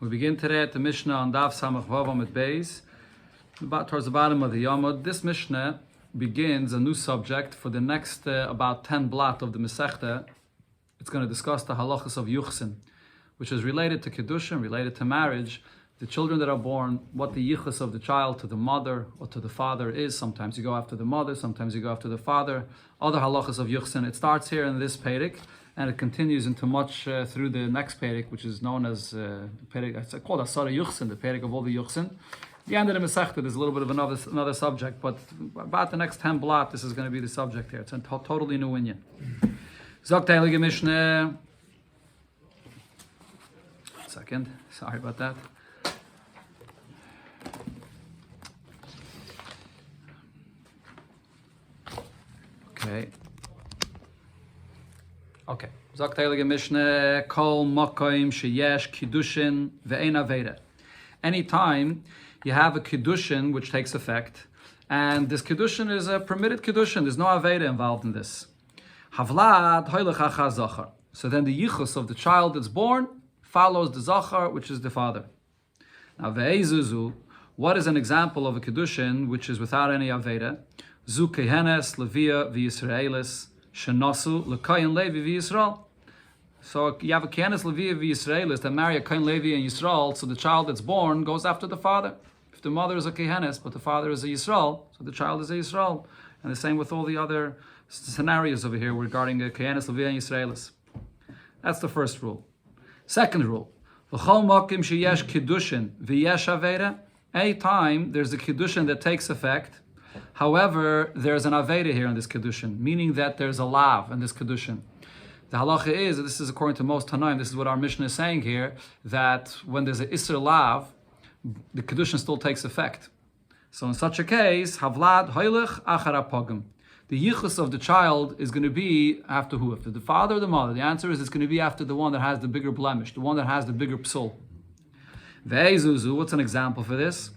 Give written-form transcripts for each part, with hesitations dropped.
We begin today at the Mishnah on Daf Samach Vav Amud Beis, towards the bottom of the Yamud. This Mishnah begins a new subject for the next about 10 blat of the Masechta. It's going to discuss the halachas of Yuchsin, which is related to Kidushin, related to marriage. The children that are born, what the yichus of the child to the mother or to the father is. Sometimes you go after the mother, sometimes you go after the father. Other halachas of Yuchsin. It starts here in this Perek, and it continues into much through the next Perek, which is known as Perek. It's called Asara Yuchsin, the Perek of all the Yuchsin. The end of the Masechta is a little bit of another subject, but about the next 10 blat, this is going to be the subject here. It's a totally new inyan. Zok Heilige Mishnah. Second, sorry about that. Okay. Zok Heilige Mishnah, Kol Makoim Sheyesh Kidushin Ve'ein Aveda. Anytime you have a Kidushin which takes effect, and this Kidushin is a permitted Kidushin, there's no Aveda involved in this. Havlad Hoylech Acha Zachar. So then the yichus of the child that's born follows the Zachar, which is the father. Now Ve'ezuzu, what is an example of a Kidushin which is without any Aveda? Zu kehenes levia v'Yisraelis shenosu lekayin levi v'Yisrael. So you have a kehenes levia v'Yisraelis that marry a kain levi in Yisrael, so the child that's born goes after the father. If the mother is a kehenes but the father is a Yisrael, so the child is a Yisrael. And the same with all the other scenarios over here regarding a kehenes levia and Yisraelis. That's the first rule. Second rule: v'chol makim sheyesh kiddushin v'yesh aveda. Any time there's a kiddushin that takes effect. However, there's an Aveda here in this Kidushin, meaning that there's a lav in this Kidushin. The halacha is, this is according to most Tanaim, this is what our Mishnah is saying here, that when there's an Isser lav, the Kidushin still takes effect. So in such a case, Havlad Hoylech Achar Apogim. The yichus of the child is going to be after who? After the father or the mother? The answer is it's going to be after the one that has the bigger blemish, the one that has the bigger psul. Ve'ezuzu, what's an example for this?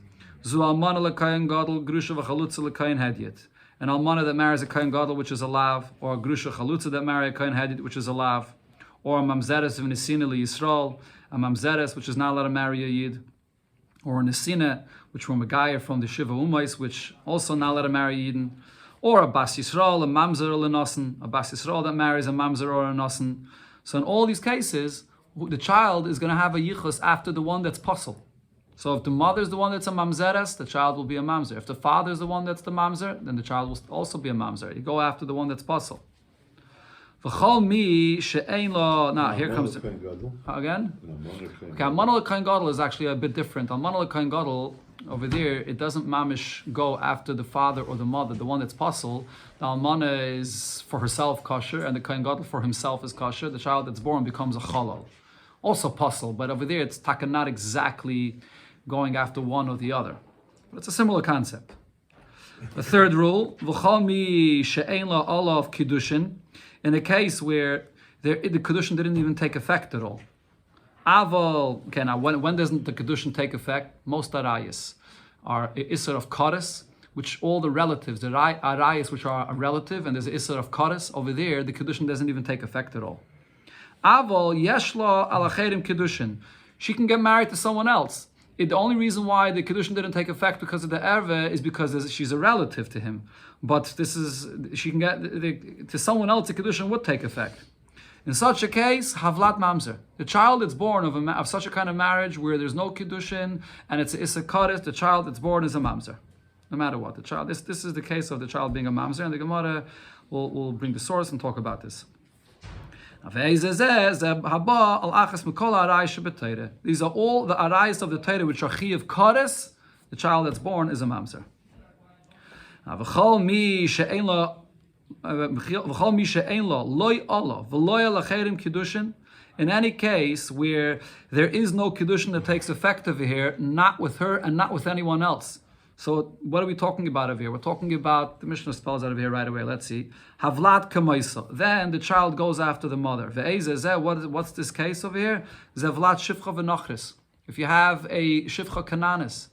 Zu almana lekayin gadol grusha v'chalutza lekayin hedyet. An almana that marries a kayin gadol, which is a lav, or a grusha chalutza that marry a kayin hedyet, which is a lav, or a mamzeres of nesina liyisrael, a mamzeres which is not allowed to marry a yid, or a nesina which were megayah from the shiva umais, which also not allowed to marry a yidin, or a bas yisrael, a mamzer lenosen, a bas yisrael that marries a mamzer or a nosen. So in all these cases, the child is going to have a yichus after the one that's puzzle. So if the mother is the one that's a mamzeres, the child will be a mamzer. If the father is the one that's the mamzer, then the child will also be a mamzer. You go after the one that's puzzle. V'chol mi she'ein lo. Now here comes again. Okay, almana l'kayin gadol is actually a bit different. Almana l'kayin gadol over there, it doesn't mamish go after the father or the mother, the one that's puzzle. The almana is for herself kosher, and the kayin gadol for himself is kosher. The child that's born becomes a chalal, also puzzle. But over there, it's taka not exactly going after one or the other. But it's a similar concept. The third rule, v'chol mi she'ein la olav kiddushin, in a case where the kiddushin didn't even take effect at all. Aval, okay, now when doesn't the kiddushin take effect? Most arayas are isser of kodesh, which all the relatives, the arayas which are a relative, and there's an isser of kodesh, over there, the kiddushin doesn't even take effect at all. Aval yeshla alacherim kiddushin. She can get married to someone else. The only reason why the Kidushin didn't take effect because of the erve is because she's a relative to him. But she can get, to someone else, the Kidushin would take effect. In such a case, Havlat Mamzer. The child that's born of such a kind of marriage where there's no Kidushin and it's a Issa Kodesh, the child that's born is a Mamzer. No matter what. The child. This is the case of the child being a Mamzer, and the Gemara will bring the source and talk about this. These are all the arayis of the Torah which are chi of kodesh. The child that's born is a mamzer. In any case where there is no kiddushin that takes effect over here, not with her and not with anyone else. So what are we talking about over here? We're talking about, the Mishnah spells out of here right away. Let's see. Havlat kamaisa. Then the child goes after the mother. What's this case over here? Zevlat shifcha v'nochris. If you have a shifcha kananis,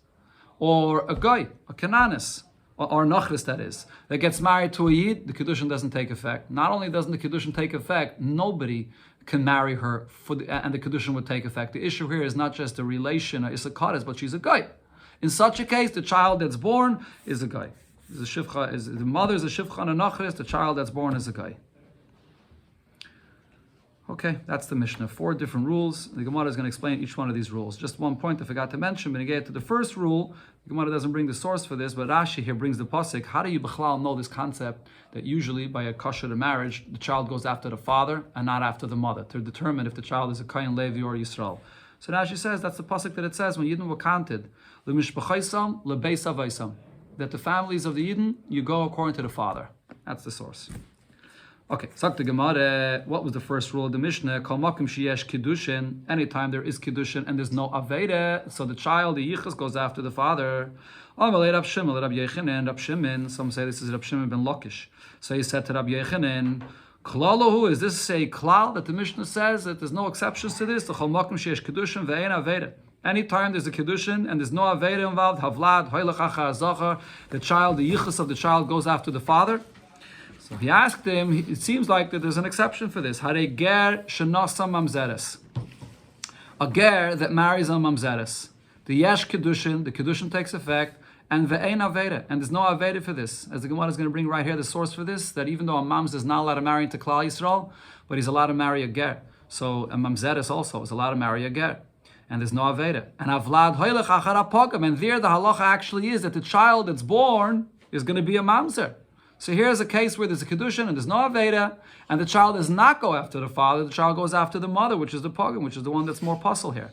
or a guy, a kananis, or Nachris that is, that gets married to a Yid, the Kidushin doesn't take effect. Not only doesn't the Kidushin take effect, nobody can marry her and the Kidushin would take effect. The issue here is not just a relation, it's a Kaddish, but she's a guy. In such a case, the child that's born is a guy. The mother is a Shivcha and a Nachris, the child that's born is a guy. Okay, that's the Mishnah. 4 different rules. The Gemara is going to explain each one of these rules. Just one point I forgot to mention, when you get to the first rule, the Gemara doesn't bring the source for this, but Rashi here brings the pasuk. How do you b'chlal know this concept that usually by a kosher marriage, the child goes after the father and not after the mother, to determine if the child is a Kayin, Levi, or Yisrael? So Rashi says, that's the pasuk that it says, when Yidden were counted, l'mishpachaisam, l'beis avaisam, that the families of the Yidden, you go according to the father. That's the source. Okay, so the Gemara, what was the first rule of the Mishnah? Kol makom sheyesh Kidushin, anytime there is Kidushin and there's no Aveda, so the child, the Yichus, goes after the father. Amalei Rab Shimon, Rab Yechanan, Rab Shimon, some say this is Rab Shimon ben Lakish. So he said to Rab Yechanan, Klalahu, is this a klal that the Mishnah says that there's no exceptions to this? The Kol makom sheyesh Kidushin ve'ein Aveda. Anytime there's a Kiddushin and there's no Aveda involved, Havlad, Hoylech Achar Zachar, the child, the Yichus of the child goes after the father. So he asked him, it seems like that there's an exception for this. Hare ger shenasa mamzeres. A ger that marries a mamzeres. The yesh Kiddushin, the Kiddushin takes effect, and ve'ein Aveda, and there's no Aveda for this. As the Gemara is going to bring right here, the source for this, that even though a mamzer is not allowed to marry into Klal Yisrael, but he's allowed to marry a ger. So a mamzeres also is allowed to marry a ger. And there's no Aveda. And Avlad hoylech achar apogam, and there the halacha actually is that the child that's born is going to be a mamzer. So here's a case where there's a Kiddushin and there's no Aveda, and the child does not go after the father, the child goes after the mother, which is the pogam, which is the one that's more puzzle here.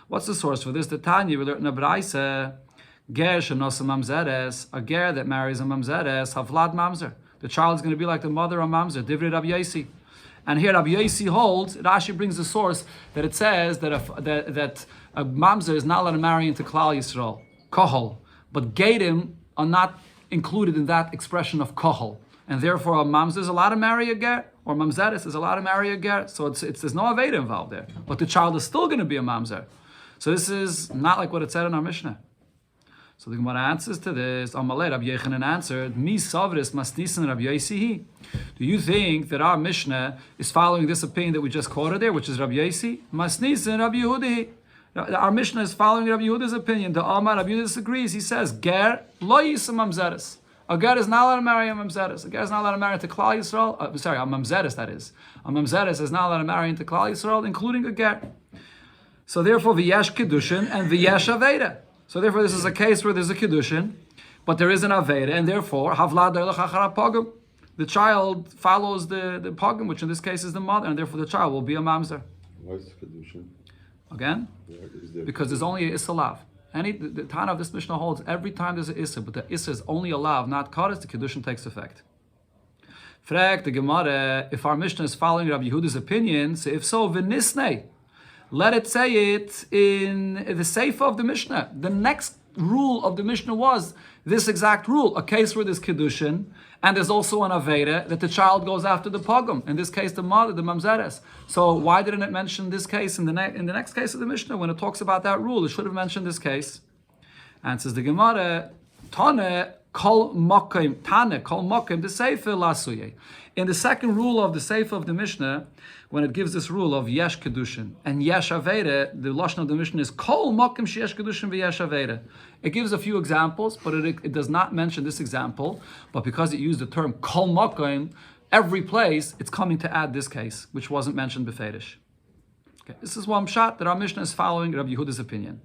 What's the source for this? The Tanya, we learned in a Braisa, ger shenos mamzeres, a ger that marries a mamzeres, havlad mamzer. The child is going to be like the mother of mamzer, divrei Rabbi Yosi. And here Rabbi Yosi holds, Rashi brings the source that it says that a mamzer is not allowed to marry into Klal Yisrael, kohol, but gedim are not included in that expression of kohol, and therefore a mamzer is allowed to marry a ger, or mamzeres is allowed to marry a ger. So there's no Aveda involved there, but the child is still going to be a mamzer. So this is not like what it said in our Mishnah. So the Gemara answers to this. Amalei Rabbi Yechanan answered, Mi savris masnisin Rabbi Yosi. Do you think that our Mishnah is following this opinion that we just quoted there, which is Rabbi Yosi? Masnisin Rabbi Yehudi. Our Mishnah is following Rabbi Yehuda's opinion. The Amar Rabbi Yehuda disagrees. He says, Ger lo yisam mamzeres. A ger is not allowed to marry a mamzeres. A ger is not allowed to marry into Klal Yisrael. A mamzeres, that is. A mamzeres is not allowed to marry into Klal Yisrael, including a ger. So therefore, v'yesh Kiddushin and v'yesh Aveda. So therefore, this is a case where there's a Kiddushin, but there is an Aveda, and therefore, havlad hoylech achar pogam. The child follows the pogam, which in this case is the mother, and therefore the child will be a mamzer. Why is the Kidushin? Again? Because there's only an Issa lav. The Tana of this Mishnah holds every time there's an Issa, but the Issa is only a lav, not Kaddish, the Kiddushin takes effect. Frag the Gemara, if our Mishnah is following Rabbi Yehuda's opinion, so if so, v'nisnei, let it say it in the Seifa of the Mishnah. The next rule of the Mishnah was this exact rule, a case where there's Kiddushin, and there's also an Aveda, that the child goes after the pogam, in this case the mother, the mamzeres. So why didn't it mention this case in the next case of the Mishnah? When it talks about that rule, it should have mentioned this case. And says the Gemara, Tane kol mokim, the Seifa lasuye. In the second rule of the Seifa of the Mishnah, when it gives this rule of Yesh Kedushin and Yesh Aveda, the Lashon of the Mishnah is Kol Mokim Sheyesh Kedushin v'Yesh Aveda. It gives a few examples, but it does not mention this example. But because it used the term Kol Mokim, every place it's coming to add this case, which wasn't mentioned befedish. Okay, this is one shot that our Mishnah is following Rabbi Yehuda's opinion.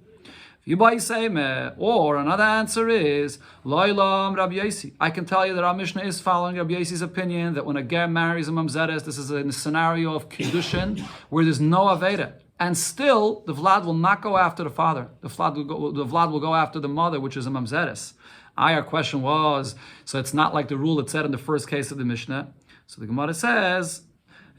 Or another answer is Loilam Rabbi Yosi. I can tell you that our Mishnah is following Rabbi Yosi's opinion that when a ger marries a mamzeres, this is a scenario of Kiddushin where there's no Aveda. And still, the Vlad will not go after the father. The Vlad will go after the mother, which is a mamzeres. Our question was, so it's not like the rule it said in the first case of the Mishnah. So the Gemara says,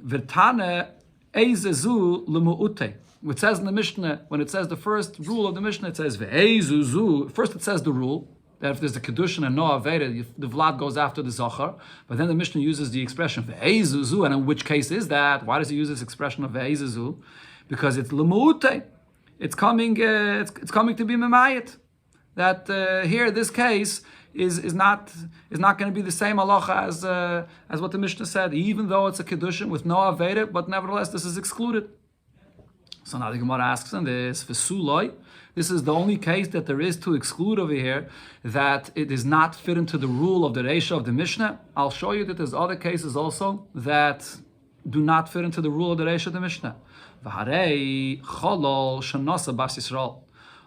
V'tane eizezu l'mu'ute. It says in the Mishnah, when it says the first rule of the Mishnah, it says ve'ezuzu. First it says the rule that if there's a Kiddushin and no Aveda, the Vlad goes after the Zachar. But then the Mishnah uses the expression ve'ezuzu, and in which case is that? Why does he use this expression of ve'ezuzu? Because it's l'mu'ute. It's coming to be memayit. That here, this case, is not going to be the same halacha as what the Mishnah said, even though it's a Kidushin with no Aveda, but nevertheless this is excluded. So now the Gemara asks on this, V'suloi, this is the only case that there is to exclude over here, that it is not fit into the rule of the Reisha of the Mishnah. I'll show you that there's other cases also that do not fit into the rule of the Reisha of the Mishnah. V'harei cholol shenasa bas Yisrael.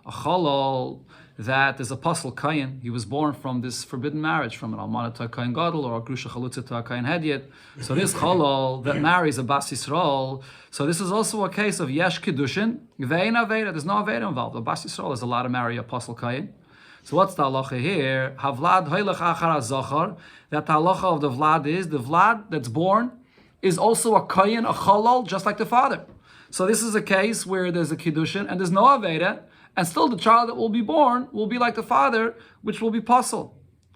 A cholol that is a apostle Kayin, he was born from this forbidden marriage, from an almana to a Kayin gadol, or a grusha chalutza to a Kayin hedyet. So this cholol that marries a bas Yisrael, so this is also a case of yesh Kidushin, ve'ein aveda, there's no aveda involved. A bas Yisrael is allowed to marry apostle Kayin. So what's the halacha here? Havlad hoylech achar zachar, that the halacha of the vlad is, the vlad that's born is also a Kayin, a cholol, just like the father. So this is a case where there's a Kidushin and there's no aveda, and still the child that will be born will be like the father, which will be pasul.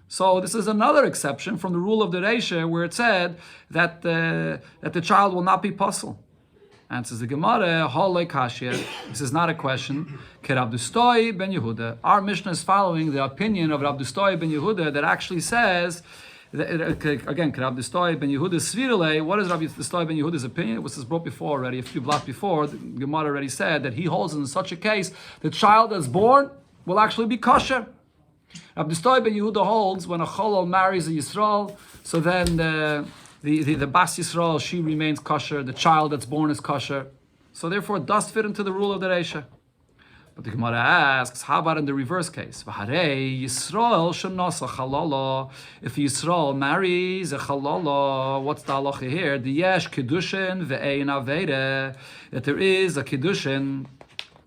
So this is another exception from the rule of the Reisha, where it said that the child will not be pasul. Answers the Gemara, Halei Kashya. This is not a question. Kerabdustoi ben Yehuda. Our Mishnah is following the opinion of Rabdustoi ben Yehuda that actually says, again, Kerabdustoi ben Yehuda Svirele. What is Rabdustoi ben Yehuda's opinion? It was brought before already, a few blocks before. The Gemara already said that he holds in such a case, the child that's born will actually be kosher. Rabdustoi ben Yehuda holds when a cholol marries a Yisrael, so then the bas Yisrael, she remains kosher, the child that's born is kosher. So therefore it does fit into the rule of the Reisha. But the Gemara asks, how about in the reverse case? V'harei Yisrael shenasa chalala. If Yisrael marries a chalala, what's the halacha here? The yesh Kidushin ve'ein aveda. That there is a Kidushin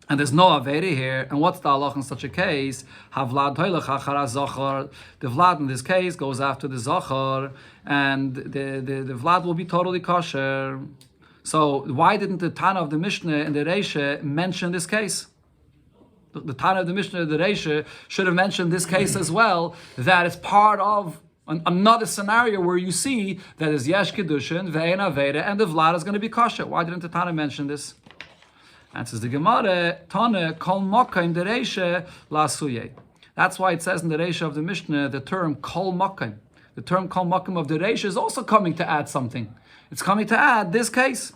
and there's no aveda here. And what's the halacha in such a case? Havlad hoylech achar zachar. The vlad in this case goes after the zachar, and the vlad will be totally kosher. So why didn't the Tana of the Mishnah and the Reisha mention this case? The Tana of the Mishnah and the Reisha should have mentioned this case as well, that it's part of another scenario where you see that is yesh Kidushin, ve'ein aveda, and the vlad is going to be kosher. Why didn't the Tana mention this? Answers the Gemara, Tana kol makaim the Reisha lasuye. That's why it says in the Reisha of the Mishnah, the term kol makaim. The term kol makaim of the Reisha is also coming to add something. It's coming to add this case.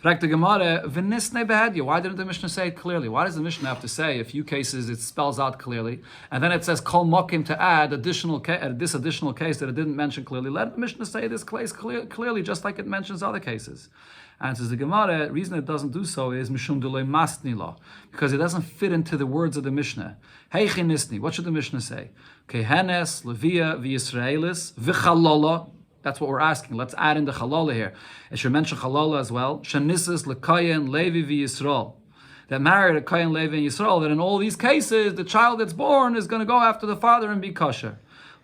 Why didn't the Mishnah say it clearly? Why does the Mishnah have to say a few cases it spells out clearly, and then it says kol mokim to add this additional case that it didn't mention clearly? Let the Mishnah say this case clearly, just like it mentions other cases. Answers the Gemara, the reason it doesn't do so is mishum deloi masnila, because it doesn't fit into the words of the Mishnah. Heichi nisni, what should the Mishnah say? Kehenes, Levia, v'Yisraelis, v'chalola. That's what we're asking. Let's add in the chalala here. It should mention chalala as well. Shanisis lekayin levi v'Yisrael. That married a kayin levi and Yisrael. That in all these cases, the child that's born is going to go after the father and be kosher.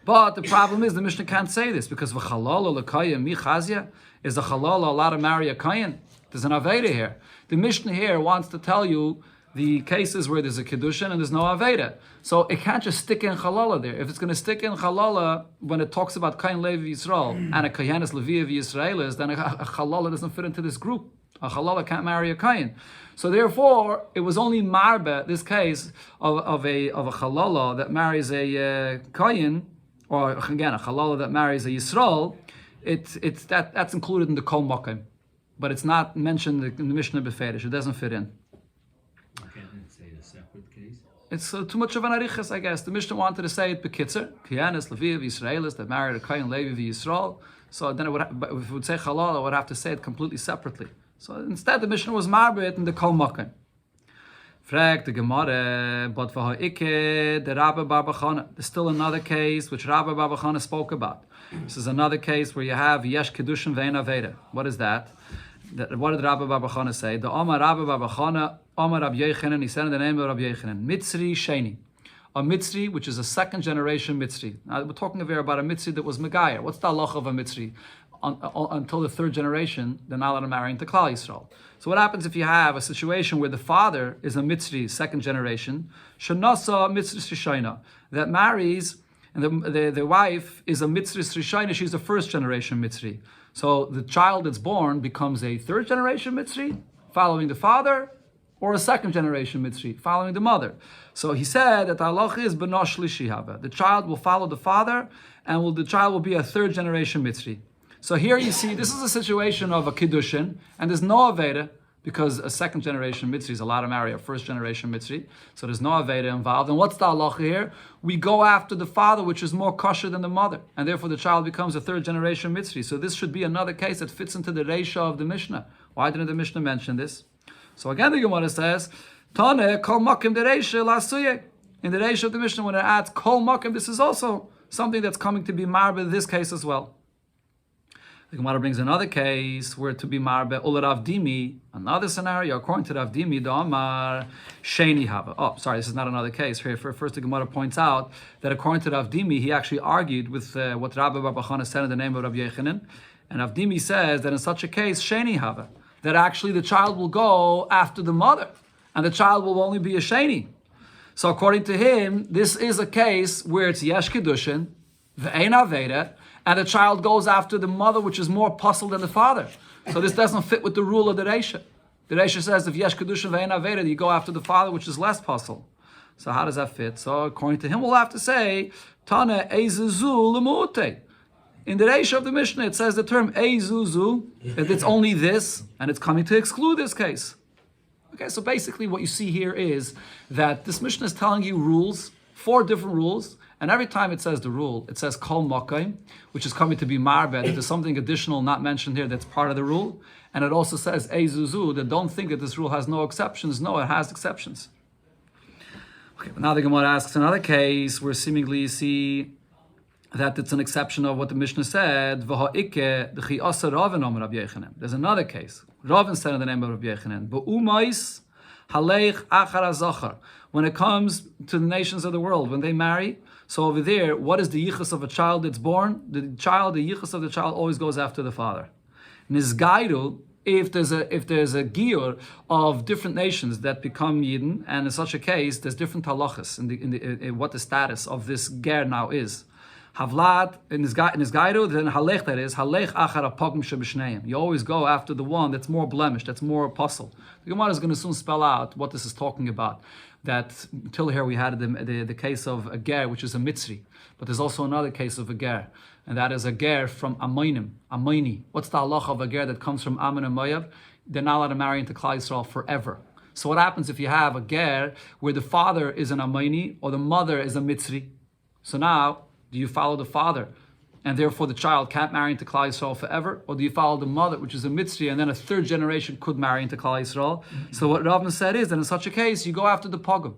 But the problem is the Mishnah can't say this because v'chalala lekayin mi chazia. Is the chalala allowed to marry a kayin? There's an aveda here. The Mishnah here wants to tell you the cases where there's a Kidushin and there's no Aveda. So it can't just stick in Chalala there. If it's going to stick in Chalala when it talks about Kain Levi Yisrael and a Kayanis Levi of Yisraelis, then a Chalala doesn't fit into this group. A Chalala can't marry a Kain. So therefore, it was only Marba, this case of a Chalala that marries a Kain, or again, a Chalala that marries a Yisrael, that's included in the Kol Mokim. But it's not mentioned in the Mishnah Beferish. It doesn't fit in. It's too much of an arichas, I guess. The Mishnah wanted to say it bekitzer, Kiyanis, Levi, Yisraelis, that married a Kayin Levi Yisrael. So then if it would say Chalal, I would have to say it completely separately. So instead, the Mishnah was marbet in the Kol Makan. Frag the Gemara, but for Ha'ike, the Rabbi Bar Bachana. There's still another case which Rabbi Bar Bachana spoke about. This is another case where you have Yesh Kidushin Ve'en Aveda. What is that? What did Rabbi Bar Bachana say? The Omar Rabbi Bar Bachana, Omar Rabbi Yechanan, he said in the name of Rabbi Yechanan, Mitzri Sheni. A Mitzri, which is a second generation Mitzri. Now we're talking here about a Mitzri that was Megayah. What's the halacha of a Mitzri? Until the third generation, they're not allowed to marry into Klal Yisrael. So what happens if you have a situation where the father is a Mitzri, second generation, Shanasa Mitzri Srishayna, that marries, and the wife is a Mitzri Srishayna, she's the first generation Mitzri. So the child that's born becomes a third generation Mitzri, following the father, or a second generation Mitzri, following the mother. So he said that the halacha is b'nosh shlishi hava. The child will follow the father, and the child will be a third generation Mitzri. So here you see, this is a situation of a Kidushin, and there's no Aveda, because a second generation Mitzri is allowed to marry a first generation Mitzri. So there's no Aveda involved. And what's the halacha here? We go after the father, which is more kosher than the mother. And therefore the child becomes a third generation Mitzri. So this should be another case that fits into the ratio of the Mishnah. Why didn't the Mishnah mention this? So again, the Gemara says, Tane kol makim dereisha lasuye. In the ratio of the Mishnah, when it adds kol makim, this is also something that's coming to be marbe in this case as well. The Gemara brings another case where to be marbe ul Rav Dimi, another scenario according to Rav Dimi, the Amar Sheni Hava. Oh, sorry, this is not another case. Here, first the Gemara points out that according to Rav Dimi, he actually argued with what Rabbi Bar Bachana said in the name of Rabbi Yechanan, and Rav Dimi says that in such a case, Sheni Hava, that actually the child will go after the mother, and the child will only be a Sheni. So according to him, this is a case where it's Yesh Kidushin, Ve'ein Aveda, and the child goes after the mother, which is more puzzled than the father. So this doesn't fit with the rule of the Reisha. The Reisha says if Yesh Kedushin Ve'en Aveda, you go after the father, which is less puzzled. So how does that fit? So according to him, we'll have to say, Tana Eizuzu Lemute. In the Reisha of the Mishnah, it says the term Eizuzu, that it's only this, and it's coming to exclude this case. Okay, so basically what you see here is that this Mishnah is telling you rules, 4 different rules, and every time it says the rule, it says kol makayim, which is coming to be marbe, that there's something additional not mentioned here that's part of the rule. And it also says eizuzu, that don't think that this rule has no exceptions. No, it has exceptions. Okay, but now the Gemara asks another case where seemingly you see that it's an exception of what the Mishnah said. There's another case. Ravin said in the name of Rabbi Yechanan, when it comes to the nations of the world, when they marry, so over there, what is the yichus of a child that's born? The yichus of the child always goes after the father. Nizgairu, if there's a giur of different nations that become Yidden, and in such a case, there's different halachas in what the status of this ger now is. Havlat in his gairu, then halech, that is halech achar apogim shebishneim. You always go after the one that's more blemished, that's more apostle. The Gemara is going to soon spell out what this is talking about. That until here we had the case of a ger, which is a mitzri, but there's also another case of a ger, and that is a ger from Amoini. What's the halacha of a ger that comes from Ammon and Moav? They're not allowed to marry into Klal Yisrael forever. So what happens if you have a ger where the father is an Amoini or the mother is a mitzri? So now, do you follow the father, and therefore the child can't marry into Klal Yisrael forever? Or do you follow the mother, which is a mitzri, and then a third generation could marry into Klal Yisrael? Mm-hmm. So what Ravin said is that in such a case, you go after the pogum.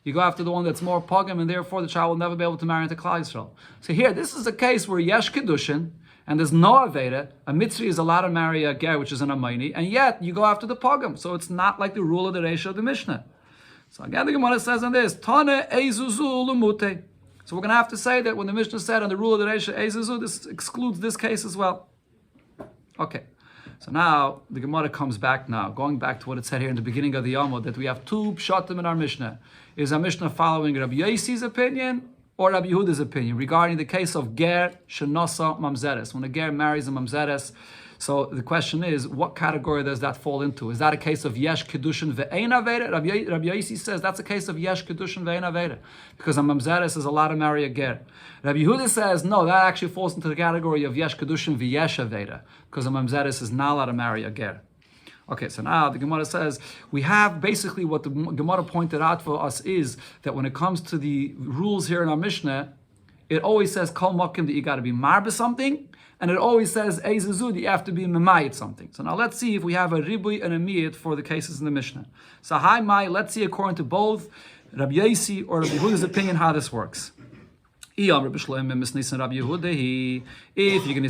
You go after the one that's more pogum, and therefore the child will never be able to marry into Klal Yisrael. So here, this is a case where Yesh Kedushin, and there's no Aveda. A mitzri is allowed to marry a ger, which is an Amayni, and yet you go after the pogum. So it's not like the rule of the Reisha of the Mishnah. So again, the Gemara says on this, Tane Eizuzu Lumute. So we're going to have to say that when the Mishnah said on the rule of the Reisha Eizuzu, this excludes this case as well. Okay. So now the Gemara comes back now, going back to what it said here in the beginning of the Yomod, that we have 2 pshatim in our Mishnah. Is our Mishnah following Rabbi Yossi's opinion or Rabbi Yehuda's opinion regarding the case of ger shenosa mamzeres, when a ger marries a mamzeres? So the question is, what category does that fall into? Is that a case of yesh kedushin ve'ein aveda? Rabbi Yossi says that's a case of yesh kedushin ve'ein aveda, because a mamzeres is allowed to marry a ger. Rabbi Yehuda says no, that actually falls into the category of yesh kedushin ve'yesh aveda, because a mamzeres is not allowed to marry a ger. Okay, so now the Gemara says, we have basically what the Gemara pointed out for us is that when it comes to the rules here in our Mishnah, it always says kol makim, that you got to be marbe something, and it always says eizuzu, that you have to be memayit something. So now let's see if we have a ribui and a miyit for the cases in the Mishnah. So hi mai, let's see according to both Rabbi Yossi or Rabbi Yehuda's opinion how this works. If you're going to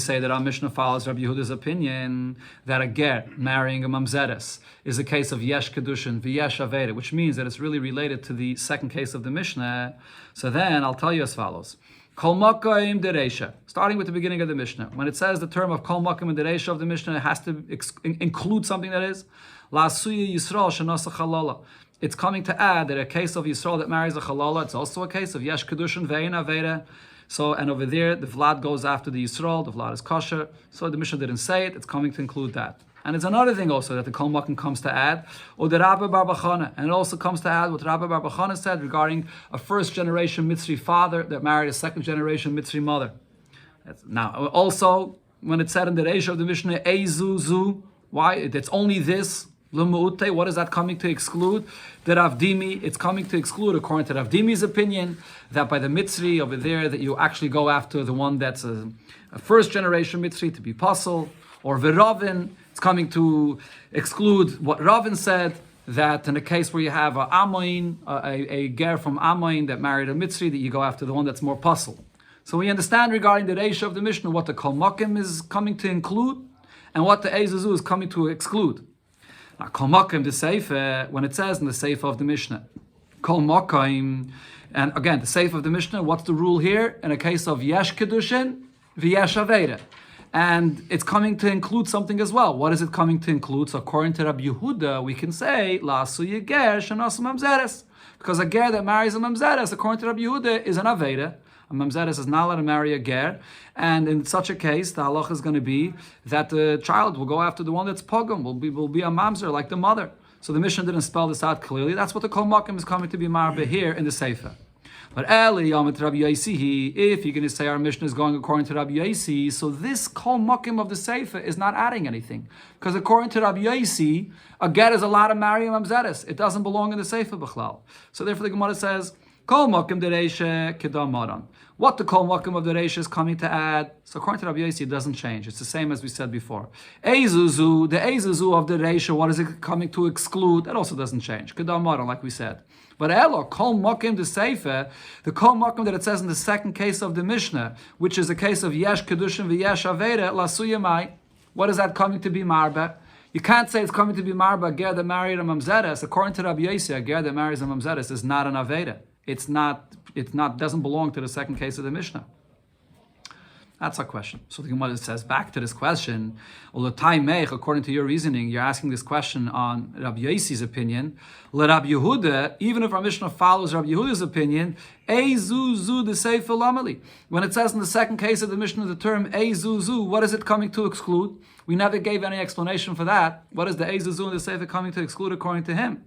say that our Mishnah follows Rabbi Yehuda's opinion that a ger marrying a mamzeres is a case of yesh kedushin v'yesh aveda, which means that it's really related to the second case of the Mishnah, so then I'll tell you as follows. Kol makayim dereisha. Starting with the beginning of the Mishnah, when it says the term of kol makayim dereisha of the Mishnah, it has to include something that is la suya yisrael shenasa chalala. It's coming to add that a case of Yisrael that marries a Chalala, it's also a case of Yesh Kedushin Ve'in Aveda. So, and over there, the Vlad goes after the Yisrael, the Vlad is kosher. So the Mishnah didn't say it, it's coming to include that. And it's another thing also that the Kol Makom comes to add, or the Rabbi Bar Bachana, and it also comes to add what Rabbi Bar Bachana said regarding a first-generation Mitzri father that married a second-generation Mitzri mother. Now, also, when it said in the Reish of the Mishnah, Eizuzu, why? It's only this, L'mu'ute, what is that coming to exclude? The Rav Dimi, it's coming to exclude, according to Rav Dimi's opinion, that by the Mitzri over there, that you actually go after the one that's a first-generation Mitzri to be puzzle, or V'Ravin, it's coming to exclude what Ravin said, that in a case where you have a Amoin, a ger from Amoin that married a Mitzri, that you go after the one that's more puzzle. So we understand regarding the Reish of the Mishnah what the Kol Makom is coming to include and what the Eizuzu is coming to exclude. Now, Kol Makom, the Sefer, when it says in the Sefer of the Mishnah, Kol Makom, and again, the Sefer of the Mishnah, what's the rule here? In a case of Yesh Kidushin, V'yesh Aveira. And it's coming to include something as well. What is it coming to include? So according to Rabbi Yehuda, we can say, La'asu Yeger Shanasu Mamzeres. Because a ger that marries a Mamzeres, according to Rabbi Yehuda, is an Aveira. A Mamzeres is not allowed to marry a ger. And in such a case, the halacha is going to be that the child will go after the one that's pogum, will be a mamzer, like the mother. So the Mishnah didn't spell this out clearly. That's what the Kol Makom is coming to be marbe here in the Sefer. But Eli Yomit Rabbi Yaisi, if you're going to say our Mishnah is going according to Rabbi Yaisi, so this Kol Makom of the Sefer is not adding anything. Because according to Rabbi Yaisi, a get is allowed to marry a mamzeres. It doesn't belong in the Sefer B'chlal. So therefore the Gemara says, Kol Makom dereisha kedam maran. What the Kol Makom of the Reisha is coming to add, so according to Rabbi Yossi, it doesn't change. It's the same as we said before. Eizuzu, the Eizuzu of the Reisha, what is it coming to exclude? That also doesn't change. Kedam maran, like we said. But Elo, Kol Makom the Sefer, the Kol Makom that it says in the second case of the Mishnah, which is a case of Yesh Kidushin v'Yesh Aveira, Lasuyamai, what is that coming to be marba? You can't say it's coming to be marba, a ger that married a mamzeres. According to Rabbi Yossi, a ger that marries a mamzeres is not an Aveira. It's not, doesn't belong to the second case of the Mishnah. That's our question. So the Gemara says, back to this question, according to your reasoning, you're asking this question on Rabbi Yossi's opinion. Rabbi Yehuda, even if our Mishnah follows Rabbi Yehuda's opinion, Eizuzu the Sefer Lamali. When it says in the second case of the Mishnah the term Eizuzu, what is it coming to exclude? We never gave any explanation for that. What is the Eizuzu in the Sefer coming to exclude according to him?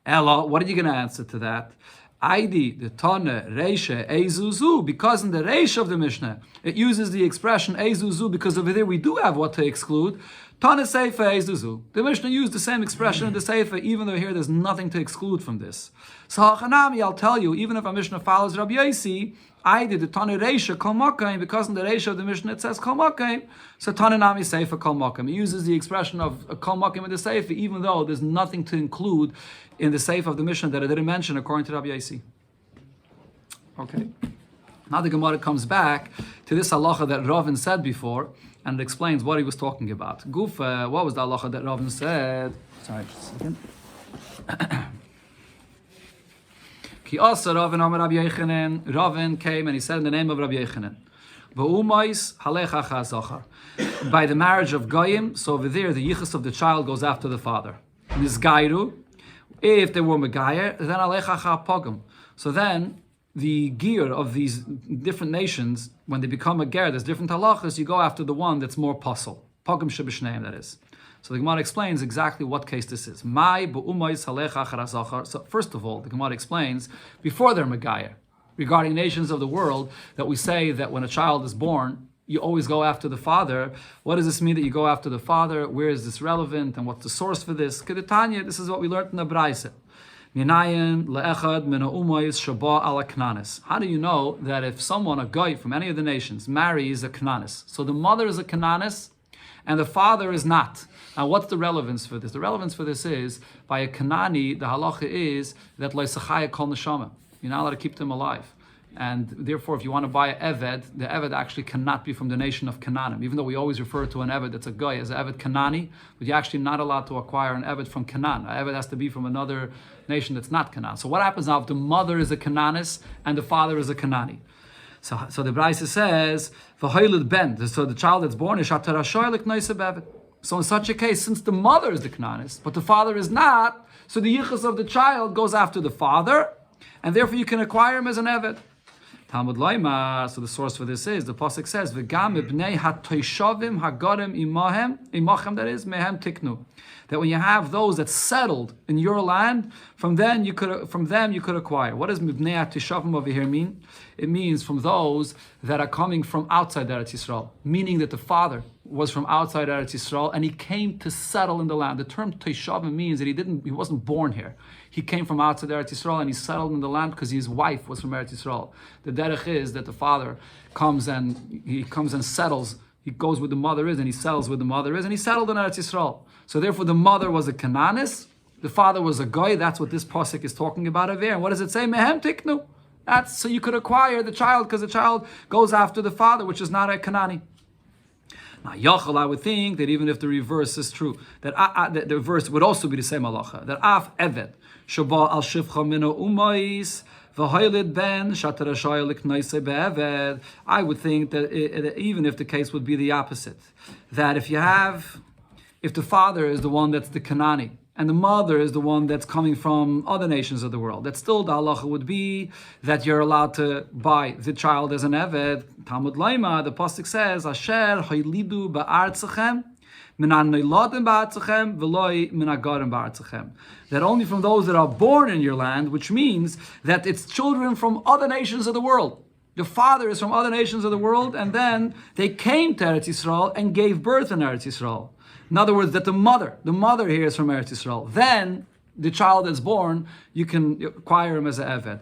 Ella, what are you going to answer to that? Aidi, the Tana, Reisha, Eizuzu, because in the Reisha of the Mishnah, it uses the expression Eizuzu because over there we do have what to exclude. Tana Sefer Eizuzu. The Mishnah used the same expression in the Sefer, even though here there's nothing to exclude from this. So Hachanami, I'll tell you, even if a Mishnah follows Rabbi Yossi, Aidi, the Tana Reisha, Kol Makom, because in the Reisha of the Mishnah it says Kol Makom, so Tana Nami Sefer Kol Makom. It uses the expression of Kol Makom in the Sefer, even though there's nothing to include in the Sefer of the Mishnah that I didn't mention according to Rabbi Yossi. Okay. Now the Gemara comes back to this halacha that Ravin said before, and it explains what he was talking about. Gufa, what was the halacha that Ravin said? Sorry, just a second. Ki asa Ravin amar Rabbi Yechanan. Ravin came and he said in the name of Rabbi Yechanan, V'umais halecha chazachar. By the marriage of Goyim, so over there the yichus of the child goes after the father. Nizgairu, if they were Megayer, then alecha cha pogum. So then the gear of these different nations, when they become a ger, there's different halachas, you go after the one that's more puzzle. Pogum shebishneim, that is. So the Gemara explains exactly what case this is. So first of all, the Gemara explains, before they're Megayer, regarding nations of the world, that we say that when a child is born, you always go after the father. What does this mean that you go after the father? Where is this relevant? And what's the source for this? Kedetanya, this is what we learned in the Braise. How do you know that if someone, a guy from any of the nations, marries a Kananis? So the mother is a Kananis and the father is not. Now what's the relevance for this? The relevance for this is, by a Kanani, the halacha is that Leisachaya kol neshama. You're not allowed to keep them alive. And therefore, if you want to buy an Eved, the Eved actually cannot be from the nation of Canaanim. Even though we always refer to an Eved that's a guy as an Eved Kanani, but you're actually not allowed to acquire an Eved from Canaan. An Eved has to be from another nation that's not Canaan. So what happens now if the mother is a Cananis and the father is a Kanani? So the Braise says, V'hoiled ben, so the child that's born is Shatarashoy l'knoise b'Eved. So in such a case, since the mother is the Cananis, but the father is not, so the yichus of the child goes after the father, and therefore you can acquire him as an Eved. Talmud Loimar, so the source for this is, the pasuk says, V'gam ibnei hatoishavim hagarim imachem, that is, mehem tiknu. That when you have those that settled in your land, from them you could acquire. What does mibnei hatoishavim over here mean? It means from those that are coming from outside Eretz Yisrael, meaning that the father was from outside Eretz Yisrael and he came to settle in the land. The term Teishavim means that he wasn't born here. He came from outside Eretz Yisrael and he settled in the land because his wife was from Eretz Yisrael. The derech is that the father comes and settles. He goes where the mother is and he settles where the mother is, and he settled in Eretz Yisrael. So therefore the mother was a Canaanist, the father was a Goy. That's what this pasuk is talking about over here. And what does it say? Mehem tiknu. That's so you could acquire the child because the child goes after the father, which is not a Canaani. Now, Yachal, I would think that even if the reverse is true, that the reverse would also be the same halacha. That af eved shaba al shivcha mino umais v'hoylid ben shatar shaylik noisei be'eved. I would think that even if the case would be the opposite, that if the father is the one that's the Canaani, and the mother is the one that's coming from other nations of the world, that still the halacha would be that you're allowed to buy the child as an eved. Talmud Laima, the pasuk says, Asher haylidu ba'artzachem, minan neiladim ba'artzachem, v'loi minagarim ba'artzachem. That only from those that are born in your land, which means that it's children from other nations of the world. The father is from other nations of the world, and then they came to Eretz Yisrael and gave birth in Eretz Yisrael. In other words, that the mother here is from Eretz Yisrael. Then the child that's born, you can acquire him as an eved.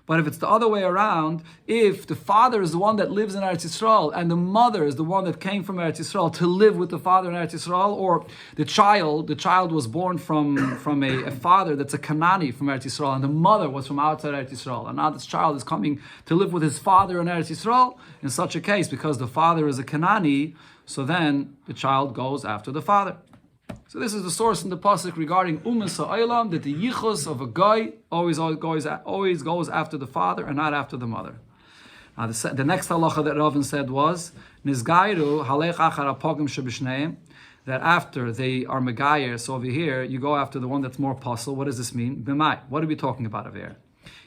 But if it's the other way around, if the father is the one that lives in Eretz Yisrael and the mother is the one that came from Eretz Yisrael to live with the father in Eretz Yisrael, or the child was born from a father that's a Canaani from Eretz Yisrael, and the mother was from outside Eretz Yisrael, and now this child is coming to live with his father in Eretz Yisrael, in such a case, because the father is a Canaani, so then the child goes after the father. So this is the source in the pasuk regarding Umas Ha'olam, that the yichus of a guy always goes after the father and not after the mother. Now the next halacha that Ravin said was Nizgairu halech achar apogim shebishneim, that after they are megayer, so over here you go after the one that's more apostle. What does this mean? B'mai. What are we talking about over here?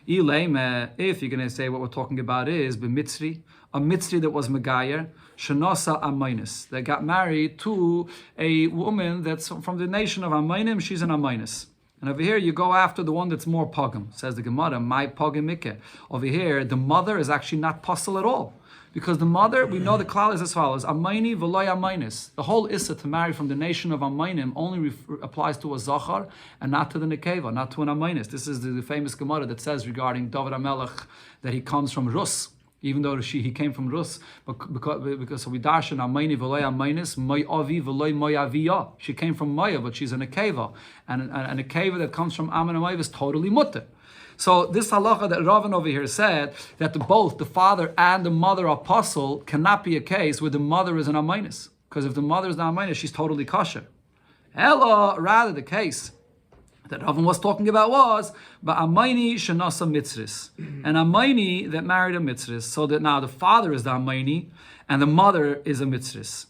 If you're going to say what we're talking about is b'mitzri, a mitzri that was megayer, Shanosa Amaynis, that got married to a woman that's from the nation of Amaynim. She's an Amaynis. And over here you go after the one that's more pogum. Says the Gemara, my pogum ikke. Over here the mother is actually not puzzle at all. Because the mother, we know the klal is as follows: Amayni v'loy Amaynis. The whole issa to marry from the nation of Amaynim only applies to a zachar and not to the nekeva, not to an Amaynis. This is the famous Gemara that says regarding David HaMelech that he comes from Rus, even though he came from Rus, because we darshan Amayni v'loy Amaynis, Moy Avi v'loy Moy Aviyah. She came from Maya, but she's a nekeva, and a nekeva that comes from Aman and Moav is totally mutter. So this halacha that Ravin over here said, that both the father and the mother apostle cannot be a case where the mother is an Amaynis. Because if the mother is an Amaynis, she's totally kosher. Hello, rather the case that Ravin was talking about was Amayni shenasa mitzris. An Amayni that married a mitzris. So that now the father is the Amayni and the mother is a mitzris.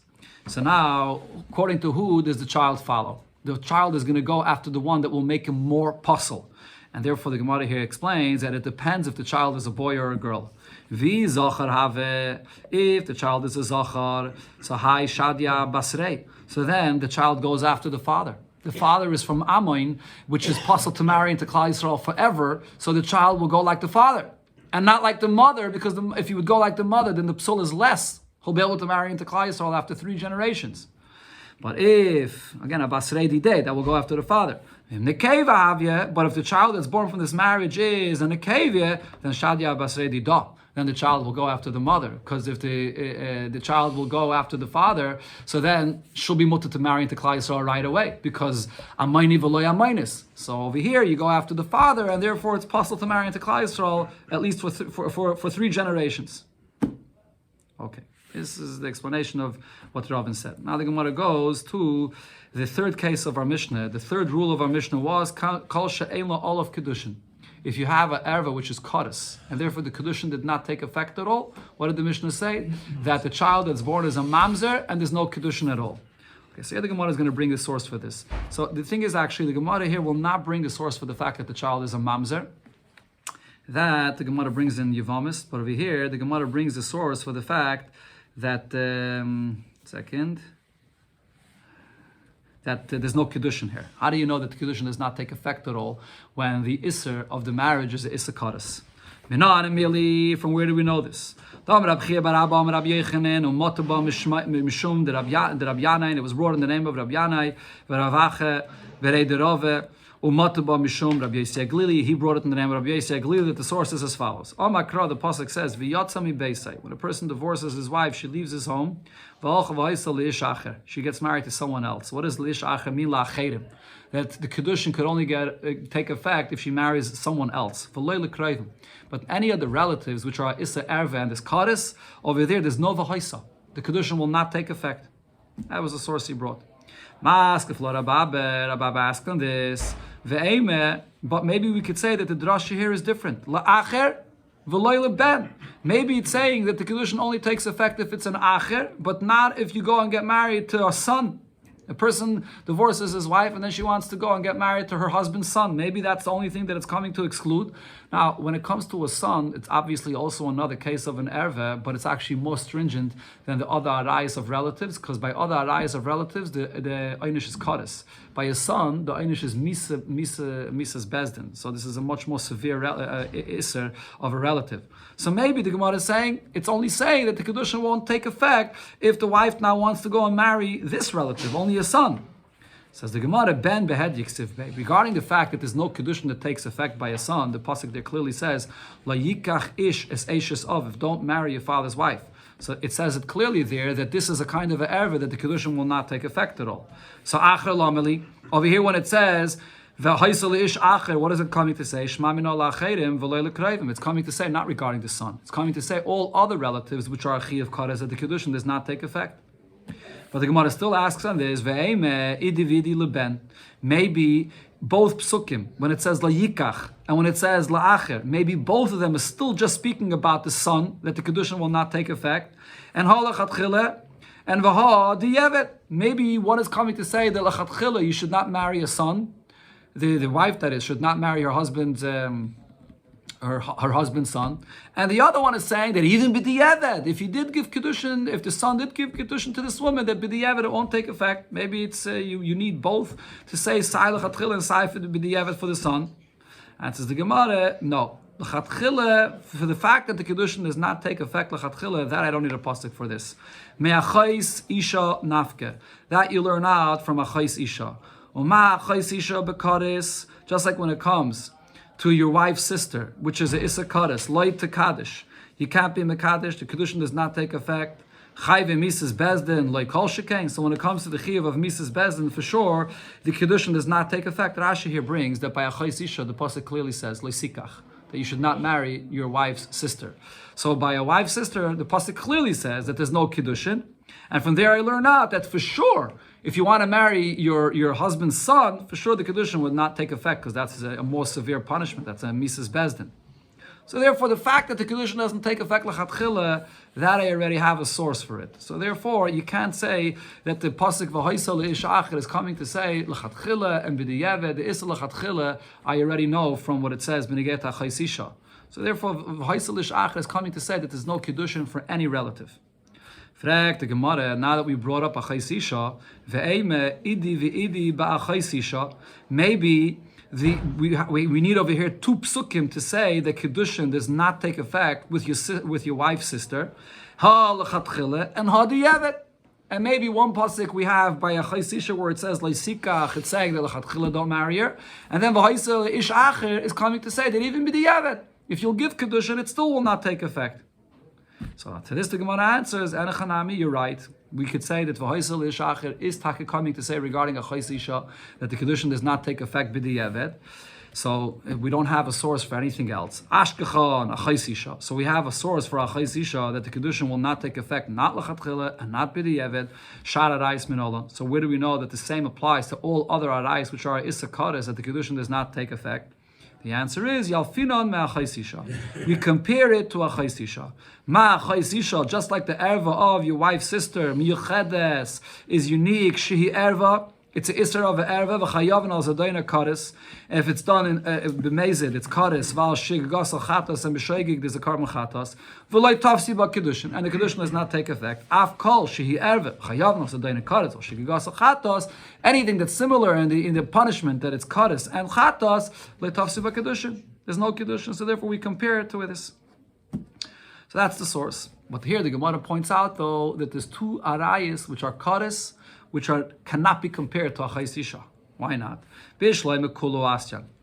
So now, according to who does the child follow? The child is going to go after the one that will make him more apostle. And therefore the Gemara here explains that it depends if the child is a boy or a girl. Vi zachar have, if the child is a zachar, so hai shadia basrei. So then the child goes after the father. The father is from Amoin, which is possible to marry into Klal Yisrael forever, so the child will go like the father. And not like the mother, because if he would go like the mother, then the psul is less. He'll be able to marry into Klal Yisrael after 3 generations. But if, again, a basrei didei, that will go after the father. But if the child that's born from this marriage is a nekevia, then shadia basrei dida. Then the child will go after the mother, because if the child will go after the father, so then she'll be mutter to marry into Klal Yisrael right away, because amayni v'loy amaynis. So over here you go after the father, and therefore it's possible to marry into Klal Yisrael at least for 3 generations. Okay. This is the explanation of what Ravin said. Now the Gemara goes to the third case of our Mishnah. The third rule of our Mishnah was Kol she'ein lo olav Kidushin. If you have an erva which is Kadus, and therefore the Kidushin did not take effect at all, what did the Mishnah say? That the child that's born is a mamzer and there's no Kidushin at all. Okay, so here the Gemara is going to bring the source for this. So the thing is, actually, the Gemara here will not bring the source for the fact that the child is a mamzer. that the Gemara brings in Yevamis, but over here the Gemara brings the source for the fact that there's no Kidushin here. How do you know that the Kidushin does not take effect at all when the Isser of the marriage is the Isser Karas? From where do we know this? It was brought in the name of Rabbi Yanai, he brought it in the name of Rabbi Yossi Aglili, that the source is as follows. The pasuk says, when a person divorces his wife, she leaves his home, she gets married to someone else. What does lish acher mean? That the Kidushin could only take effect if she marries someone else. But any of the relatives which are Issa Erva and this Kadis, over there's no Vahaisa. The Kidushin will not take effect. That was the source he brought. Rabba asked on this. But maybe we could say that the drasha here is different. La'acher v'loy ben. Maybe it's saying that the Kidushin only takes effect if it's an acher, but not if you go and get married to a son. A person divorces his wife and then she wants to go and get married to her husband's son. Maybe that's the only thing that it's coming to exclude. Now, when it comes to a son, it's obviously also another case of an erva, but it's actually more stringent than the other arayas of relatives, because by other arayas of relatives, the einish is kadis. By a son, the einish is misas bezdin. So this is a much more severe iser of a relative. So maybe the Gemara is saying, it's only saying that the Kedushin won't take effect if the wife now wants to go and marry this relative, only a son. Says the Gemara, ben behed yiksiv be. Regarding the fact that there's no Kedushin that takes effect by a son, the pasuk there clearly says, la yikach ish es eshes of, don't marry your father's wife. So it says it clearly there that this is a kind of an erva that the Kedushin will not take effect at all. So acher lameli, over here when it says, what is it coming to say? It's coming to say not regarding the son. It's coming to say all other relatives which are chi of kares that the Kedushin does not take effect. But the Gemara still asks on this, maybe both psukim, when it says la yikach and when it says la acher, maybe both of them are still just speaking about the son, that the Kedushin will not take effect. And halachatchile and vaha diyevet. Maybe one is coming to say that lachatchile you should not marry a son. The wife, that is, should not marry her husband's her husband's son, and the other one is saying that even b'diavad, if he did give kedushin, if the son did give kedushin to this woman, that b'diavad it won't take effect. Maybe it's you need both to say sai l'chatchila and sai for the b'diavad for the son. And says the Gemara, no, l'chatchila for the fact that the kedushin does not take effect l'chatchila, that I don't need a pasuk for this. Me'achais isha nafke, that you learn out from achais isha. Just like when it comes to your wife's sister, which is a Issa Kaddish, light to Kaddish. You can't be Mekadesh, the Kedushin does not take effect. Chayve Mises Bezdin, like Kol Shekeng. So when it comes to the Chiv of Mises Bezdin, for sure, the Kedushin does not take effect. Rashi here brings that by a Chais Isha, the Pasuk clearly says, Leisikach, that you should not marry your wife's sister. So by a wife's sister, the Pasuk clearly says that there's no Kedushin. And from there I learn out that for sure, if you want to marry your husband's son, for sure the Kedushin would not take effect, because that's a more severe punishment. That's a Mises Bezdin. So therefore, the fact that the Kedushin doesn't take effect l'chatchila, that I already have a source for it. So therefore, you can't say that the pasuk v'hoisa le'ish acher is coming to say l'chatchila and b'diyeved, the issa l'chatchila, I already know from what it says, b'negeta chaysisha. So therefore, v'hoisa le'ish acher is coming to say that there's no Kedushin for any relative. Frag the Gemara, now that we brought up a chaysisha, ve'eime idi v'idi ba'achaysisha, maybe we need over here two psukim to say that Kedushin does not take effect with your wife's sister, ha l'chatchila and ha diyevet. And maybe one pasuk we have by a chaysisha where it says leisikach, it's saying that l'chatchila don't marry her, and then v'haisa ish acher is coming to say that even b'diyevet, if you'll give Kedushin, it still will not take effect. So to this the Gemara answers, Enechanami, you're right. We could say that v'hoisel ishacher is taka coming to say regarding a chaysisha that the Kedushin does not take effect b'diyeved. So we don't have a source for anything else. Ashkechan, a chaysisha. So we have a source for a chaysisha that the Kedushin will not take effect, not l'chatchila and not b'diyeved. Shar arayis minola. So where do we know that the same applies to all other arayis which are isakaras, that the Kedushin does not take effect? The answer is Yalfinon me'achaysisha. We compare it to a chaysisha. Ma'achaysisha, just like the erva of your wife's sister, miyuchedes, is unique. Shehi erva It's an Isser of Erva, v'chayavin al zadoina kares. If it's done in b'mezid, it's kares, val shig gas al chatas, and b'shoigig, there's a karma chatas. V'loi tafsi ba Kidushin, and the Kidushin does not take effect. Af kol shehi erva, v'chayavin al zadoina kares, or shig gas al chatas, anything that's similar in the punishment that it's kares and chatas, loi tafsi ba Kidushin. There's no Kidushin, so therefore we compare it to this. So that's the source. But here the Gemara points out, though, that there's two arayis which are kares, which cannot be compared to a chayis isha. Why not?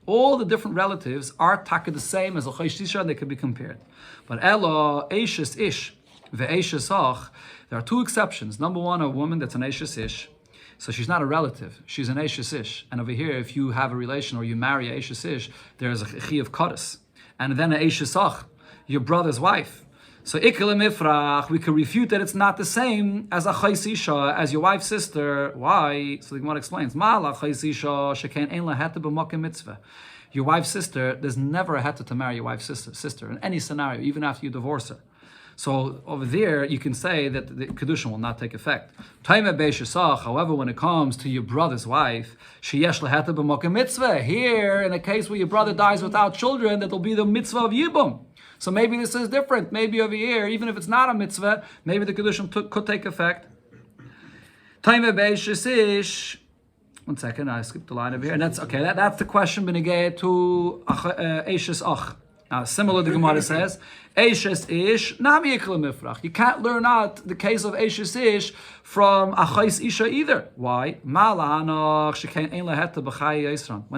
All the different relatives are taka the same as a chayis isha, and they can be compared. But elo eishes ish ve'eishes ach, there are two exceptions. Number one, a woman that's an eishes ish, so she's not a relative, she's an eishes ish. And over here, if you have a relation or you marry a eishes ish, there's a chi of kares, and then a eishes ach, your brother's wife. So ikele mifrach, we can refute that it's not the same as a chayis isha, as your wife's sister. Why? So the Gemara explains, Ma'ala chayis isha shekain ein laheta b'makom mitzvah. Your wife's sister, there's never a heta to marry your wife's sister in any scenario, even after you divorce her. So over there, you can say that the Kidushin will not take effect. However, when it comes to your brother's wife, sheyesh laheta b'makom mitzvah. Here, in a case where your brother dies without children, that'll be the mitzvah of yibum. So maybe this is different. Maybe over here, even if it's not a mitzvah, maybe the Kidushin could take effect. One second, I skipped the line over here. And that's okay. That's the question benegay to Eishes Ach. Now, similar the Gemara says, Eishes Ish, Nami Ikle Mifrach. You can't learn out the case of Eishes Ish from Achais Isha either. Why? When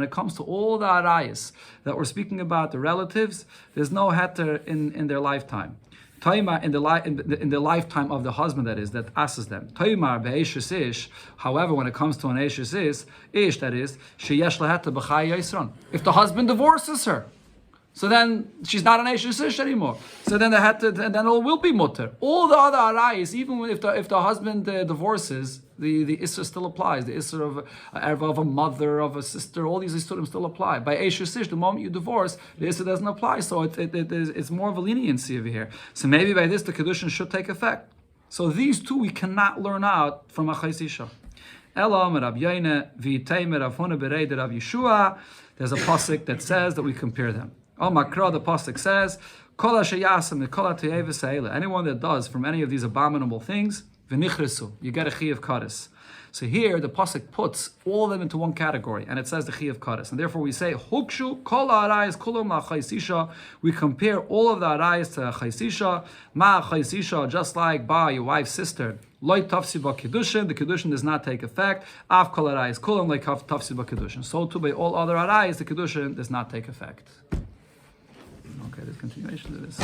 it comes to all the arayas that we're speaking about, the relatives, there's no heter in their lifetime. Toimar in the lifetime of the husband, that asks them. Toimar be'eishes ish. However, when it comes to an eishes ish, that is sheyesh laheta b'chai yisron. If the husband divorces her, so then she's not an eishes ish anymore. So then then it will be mutter. All the other arayis, even if the husband divorces, the Isser still applies. The Isser of a mother, of a sister, all these Issurim still apply. By Eishes Ish, the moment you divorce, the Isser doesn't apply. So it's more of a leniency over here. So maybe by this, the Kidushin should take effect. So these two we cannot learn out from a Chayis Isha. There's a pasuk that says that we compare them. Makra, the pasuk says, anyone that does from any of these abominable things, you get a chi of kares. So here the pasuk puts all of them into one category, and it says the chi of kares, and therefore we say hukshu kol arayis kulum la chaysisha. We compare all of the arayis to chaysisha, ma chaysisha, just like by your wife's sister. Loy tafsi ba Kidushin, the Kidushin does not take effect. Av kol arayis kulum like tafsi ba Kidushin. So too by all other arayis, the Kidushin does not take effect. Okay, there's continuation to this.